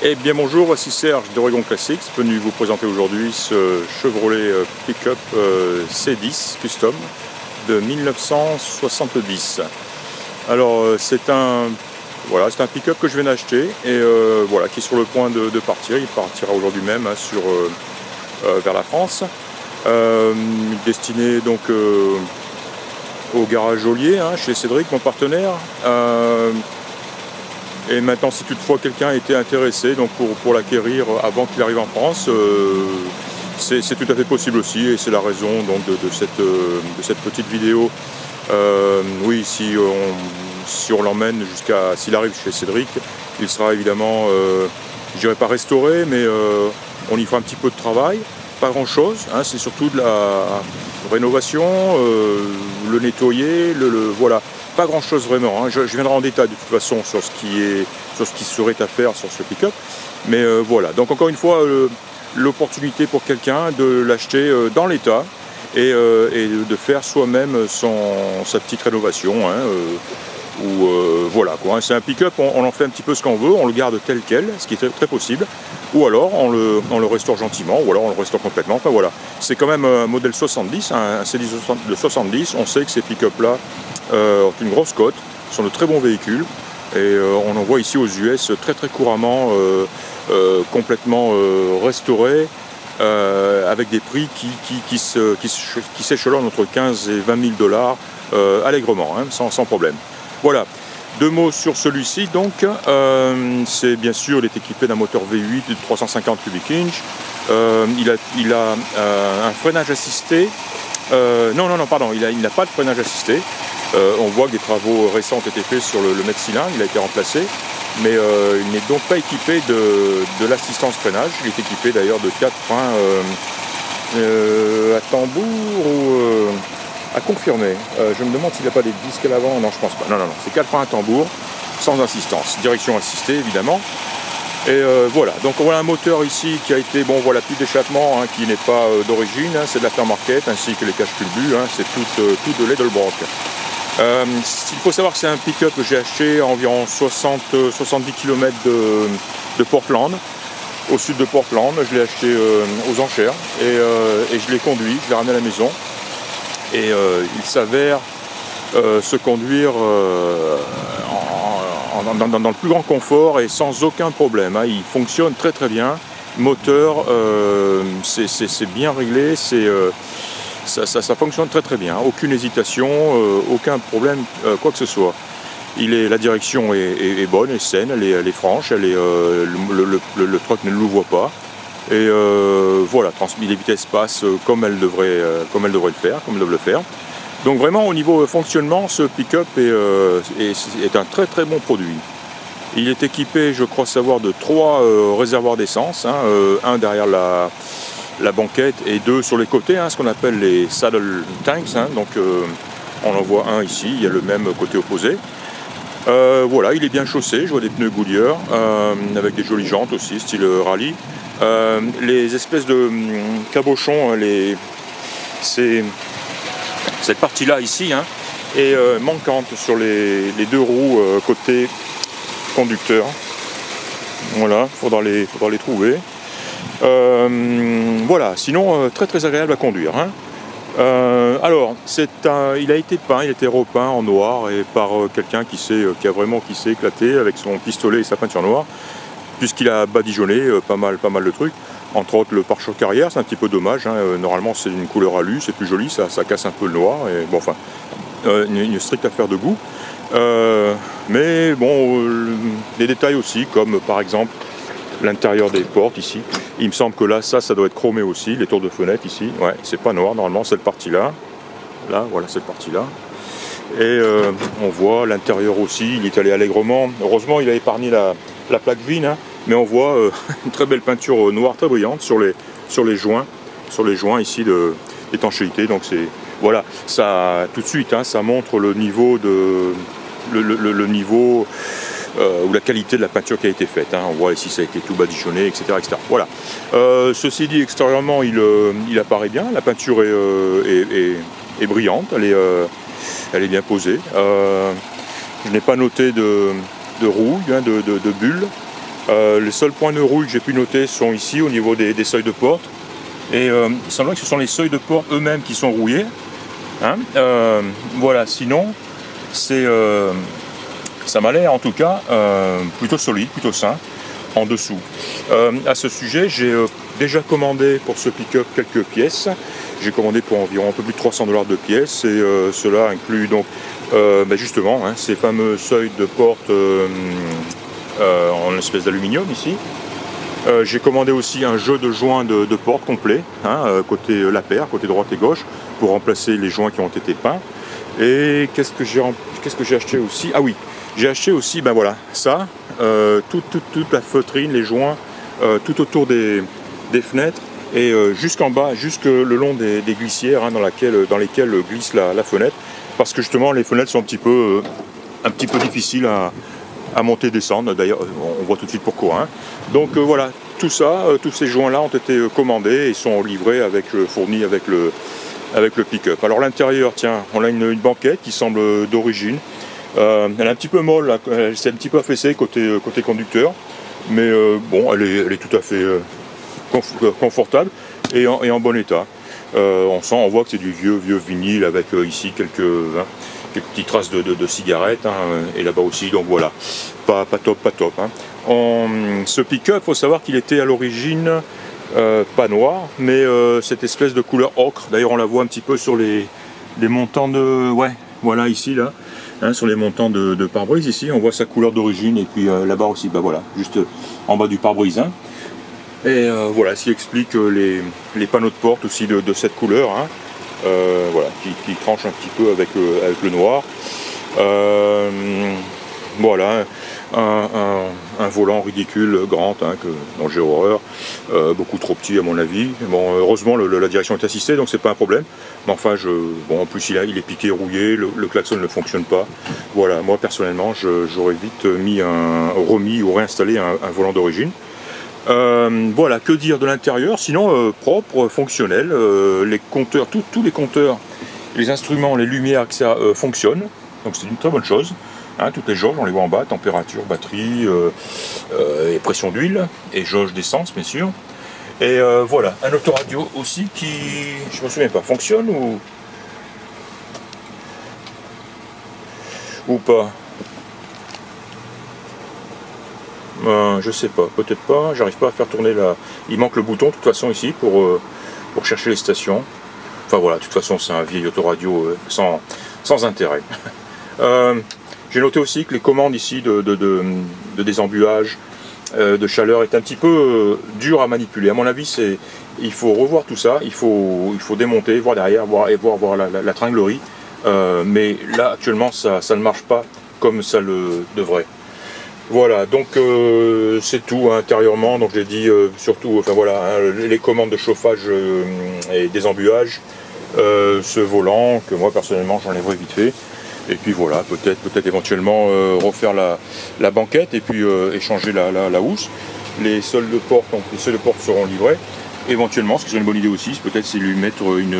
Eh bien bonjour, voici Serge d'Oregon Classics, venu vous présenter aujourd'hui ce Chevrolet pick-up C10 Custom de 1970. Alors c'est un pick-up que je viens d'acheter et qui est sur le point de partir. Il partira aujourd'hui même vers la France, destiné donc au garage Joliet, chez Cédric, mon partenaire. Et maintenant, si toutefois quelqu'un était intéressé donc pour l'acquérir avant qu'il arrive en France, c'est tout à fait possible aussi, et c'est la raison donc, de cette petite vidéo. Oui, si on l'emmène s'il arrive chez Cédric, il sera évidemment, je dirais pas restauré, mais on y fera un petit peu de travail, pas grand chose, c'est surtout de la rénovation, le nettoyer, voilà. Pas grand chose vraiment, je viendrai en détail de toute façon sur ce qui serait à faire sur ce pick-up. Mais voilà, donc encore une fois, l'opportunité pour quelqu'un de l'acheter dans l'état et de faire soi-même sa petite rénovation. Voilà quoi, c'est un pick-up, on en fait un petit peu ce qu'on veut, on le garde tel quel, ce qui est très, très possible, ou alors on le restaure gentiment, ou alors on le restaure complètement. Enfin voilà, c'est quand même un modèle 70, un C10 de 70, on sait que ces pick-up là ont une grosse cote, sont de très bons véhicules, et on en voit ici aux US très très couramment, complètement restaurés, avec des prix qui s'échelonnent entre 15 et 20 000 dollars allègrement, sans problème. Voilà, deux mots sur celui-ci donc, c'est bien sûr, il est équipé d'un moteur V8 de 350 cubic inch, il a un freinage assisté, il n'a pas de freinage assisté, on voit que des travaux récents ont été faits sur le mètre-cylindre, il a été remplacé, mais il n'est donc pas équipé de l'assistance freinage, il est équipé d'ailleurs de 4 freins à tambour ou à confirmer. Je me demande s'il n'a pas des disques à l'avant. Non, je pense pas. Non, c'est 4 freins à tambour, sans assistance. Direction assistée, évidemment. Et voilà, donc on voit un moteur ici qui a été, pipe d'échappement qui n'est pas d'origine, c'est de l'aftermarket, ainsi que les caches-culbus, c'est tout de l'Edelbrock. Il faut savoir que c'est un pick-up que j'ai acheté à environ 70 km de Portland, au sud de Portland. Je l'ai acheté aux enchères et je l'ai conduit, je l'ai ramené à la maison. Et il s'avère se conduire dans le plus grand confort et sans aucun problème. Il fonctionne très très bien. Moteur, c'est bien réglé, ça fonctionne très très bien. Aucune hésitation, aucun problème, quoi que ce soit. La direction est bonne, est saine, elle est franche, le truck ne l'ouvre pas. Et voilà, transmis les vitesses passent comme elles devraient le faire. Donc vraiment au niveau fonctionnement, ce pick-up est un très très bon produit. Il est équipé, je crois savoir, de 3 réservoirs d'essence, un derrière la banquette et 2 sur les côtés, ce qu'on appelle les saddle tanks, donc on en voit un ici, il y a le même côté opposé. Voilà, il est bien chaussé, je vois des pneus Goodyear, avec des jolies jantes aussi, style rallye. Les espèces de cabochons, cette partie-là ici est manquante sur les 2 roues côté conducteur. Voilà, faudra les trouver. Voilà, sinon très très agréable à conduire. Alors, il a été repeint en noir et par quelqu'un qui s'est éclaté avec son pistolet et sa peinture noire, puisqu'il a badigeonné pas mal de trucs, entre autres le pare-choc arrière, c'est un petit peu dommage, normalement c'est une couleur alu, c'est plus joli, ça casse un peu le noir, et une stricte affaire de goût. Mais des détails aussi, comme par exemple l'intérieur des portes ici, il me semble que là, ça doit être chromé aussi, les tours de fenêtre ici, ouais, c'est pas noir, normalement cette partie-là, voilà cette partie-là. Et on voit l'intérieur aussi, il est allé allègrement, heureusement il a épargné la plaque Vin, mais on voit une très belle peinture noire très brillante sur les joints ici d'étanchéité. Donc voilà, ça tout de suite, ça montre le niveau le niveau ou la qualité de la peinture qui a été faite. On voit ici ça a été tout badigeonné, etc. Voilà. Ceci dit, extérieurement il apparaît bien, la peinture est brillante, elle est bien posée. Je n'ai pas noté de rouille, de bulles. Les seuls points de rouille que j'ai pu noter sont ici au niveau des seuils de porte. Et il semblerait que ce sont les seuils de porte eux-mêmes qui sont rouillés. Hein, voilà, sinon, ça m'a l'air en tout cas plutôt solide, plutôt sain en dessous. À ce sujet, j'ai déjà commandé pour ce pick-up quelques pièces. J'ai commandé pour environ un peu plus de 300 $ de pièces et cela inclut donc justement ces fameux seuils de porte en espèce d'aluminium ici. J'ai commandé aussi un jeu de joints de porte complet, côté la paire, côté droite et gauche, pour remplacer les joints qui ont été peints. Et qu'est-ce que j'ai acheté aussi? Ah oui, j'ai acheté aussi, ça, toute la feutrine, les joints, tout autour des fenêtres et jusqu'en bas, jusque le long des glissières dans lesquelles glisse la fenêtre, parce que justement les fenêtres sont un petit peu difficiles à monter et descendre. D'ailleurs, on voit tout de suite pourquoi. Donc voilà, tout ça, tous ces joints-là ont été commandés et sont livrés fournis avec le pick-up. Alors l'intérieur, tiens, on a une banquette qui semble d'origine. Elle est un petit peu molle, elle s'est un petit peu affaissée côté conducteur, mais bon, elle est tout à fait confortable et en bon état. On voit que c'est du vieux vinyle avec ici quelques petites traces de cigarettes, et là-bas aussi, donc voilà, pas top. Ce pick-up, il faut savoir qu'il était à l'origine pas noir, mais cette espèce de couleur ocre. D'ailleurs, on la voit un petit peu sur les montants de... Ouais, voilà, ici, là. Sur les montants de pare-brise, ici, on voit sa couleur d'origine, et puis là-bas aussi, voilà, juste en bas du pare-brise. Et voilà, ce qui explique les panneaux de porte aussi de cette couleur, voilà, qui tranche un petit peu avec le noir. Voilà, un volant ridicule, grand, dont j'ai horreur, beaucoup trop petit à mon avis. Bon, heureusement la direction est assistée, donc c'est pas un problème. Mais enfin, en plus il est piqué, rouillé, le klaxon ne fonctionne pas. Voilà, moi personnellement, j'aurais vite remis ou réinstallé un volant d'origine. Voilà, que dire de l'intérieur, sinon propre, fonctionnel, les compteurs, tous les compteurs, les instruments, les lumières, ça fonctionne, donc c'est une très bonne chose. Toutes les jauges, on les voit en bas, température, batterie, et pression d'huile, et jauge d'essence bien sûr. Et voilà, un autoradio aussi qui, je me souviens pas, fonctionne ou pas. Je sais pas, peut-être pas, j'arrive pas à faire tourner il manque le bouton de toute façon ici pour chercher les stations. Enfin voilà, de toute façon c'est un vieil autoradio sans intérêt. J'ai noté aussi que les commandes ici de désembuage, de chaleur est un petit peu dur à manipuler. À mon avis, il faut revoir tout ça, il faut démonter, voir derrière, voir la tringlerie. Mais là actuellement ça ne marche pas comme ça le devrait. Voilà, donc c'est tout intérieurement, donc j'ai dit surtout, enfin voilà, les commandes de chauffage et désembuage, ce volant que moi personnellement j'enlèverai vite fait, et puis voilà, peut-être éventuellement refaire la banquette et puis échanger la housse. Les seuils de porte, donc les seuils de porte seront livrés. Éventuellement, ce qui serait une bonne idée aussi, peut-être c'est lui mettre une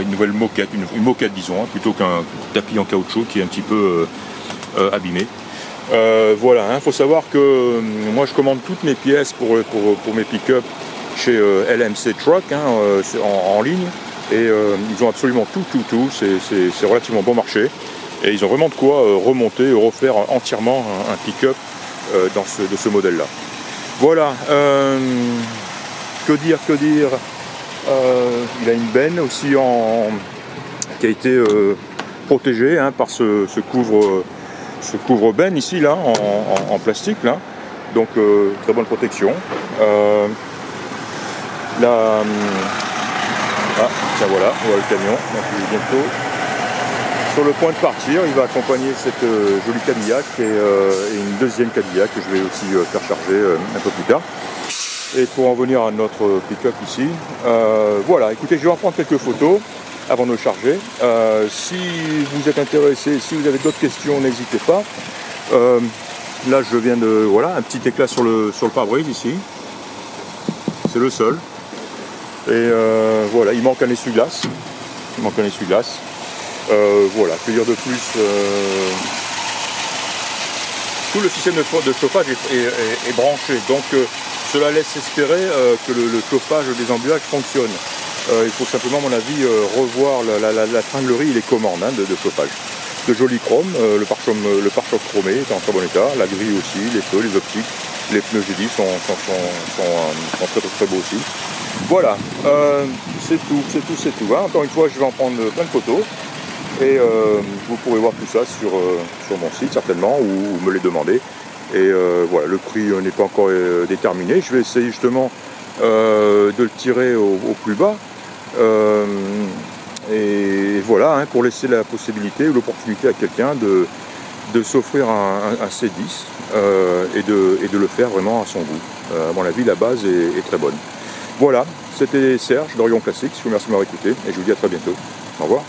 nouvelle moquette, une moquette disons, plutôt qu'un tapis en caoutchouc qui est un petit peu abîmé. Voilà, faut savoir que moi je commande toutes mes pièces pour mes pick-up chez LMC Truck en ligne, et ils ont absolument tout, c'est relativement bon marché, et ils ont vraiment de quoi remonter, refaire entièrement un pick-up de ce modèle là. Voilà, que dire, il a une benne aussi qui a été protégée par ce couvre-benne ici là en plastique là, donc très bonne protection. Tiens voilà, on voit le camion, donc il est bientôt sur le point de partir. Il va accompagner cette jolie Cadillac et une deuxième Cadillac que je vais aussi faire charger un peu plus tard. Et pour en venir à notre pick-up ici, voilà, écoutez, je vais en prendre quelques photos avant de le charger. Si vous êtes intéressé, si vous avez d'autres questions, n'hésitez pas. Là je viens de... Voilà, un petit éclat sur le pare-brise ici. C'est le seul. Et voilà, il manque un essuie-glace. Voilà, que dire de plus tout le système de chauffage est branché. Donc cela laisse espérer que le chauffage des embuages fonctionne. Il faut simplement, à mon avis, revoir la tringlerie et les commandes de chauffage. De jolis chromes, le pare-choc chromé est en très bon état, la grille aussi, les feux, les optiques, les pneus j'ai dit sont très beaux aussi. Voilà, c'est tout. Hein. Encore une fois, je vais en prendre plein de photos et vous pourrez voir tout ça sur mon site certainement ou me les demander. Et voilà, le prix n'est pas encore déterminé. Je vais essayer justement de le tirer au plus bas. Et voilà, hein, pour laisser la possibilité ou l'opportunité à quelqu'un de s'offrir un C10 et de le faire vraiment à son goût. À mon avis, la base est très bonne. Voilà, c'était Serge d'Orion Classics. Je vous remercie de m'avoir écouté et je vous dis à très bientôt. Au revoir.